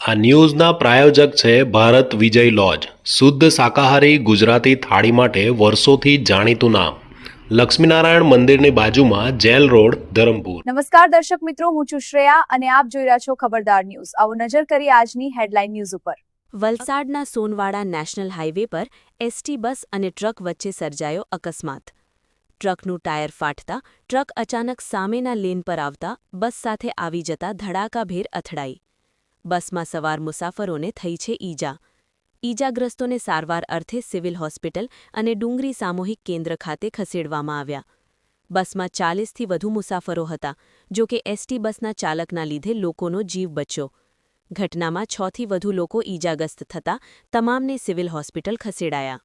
આ ન્યૂઝના પ્રાયોજક છે ભારત વિજય લોજ, શુદ્ધ શાકાહારી ગુજરાતી થાળી માટે વર્ષોથી જાણીતું નામ. લક્ષ્મીનારાયણ મંદિરની બાજુમાં જેલ રોડ, ધરમપુર. નમસ્કાર દર્શક મિત્રો, હું છું શ્રેયા અને આપ જોઈ રહ્યા છો ખબરદાર ન્યૂઝ. આવો નજર કરીએ આજની હેડલાઇન ન્યૂઝ ઉપર. વલસાડના સોનવાડા નેશનલ હાઈવે પર એસટી બસ અને ટ્રક વચ્ચે સર્જાયો અકસ્માત. ટ્રકનું ટાયર ફાટતા ટ્રક અચાનક સામેના લેન પર આવતા બસ સાથે આવી જતા ધડાકાભેર અથડાઈ. બસમાં સવાર મુસાફરોને થઈ છે ઈજા. ઈજાગ્રસ્તોને સારવાર અર્થે સિવિલ હોસ્પિટલ અને ડુંગરી સામૂહિક કેન્દ્ર ખાતે ખસેડવામાં આવ્યા. બસમાં 40થી વધુ મુસાફરો હતા, જો કે એસટી બસના ચાલકના લીધે લોકોનો જીવ બચ્યો. ઘટનામાં 6થી વધુ લોકો ઈજાગ્રસ્ત થતા તમામને સિવિલ હોસ્પિટલ ખસેડાયા.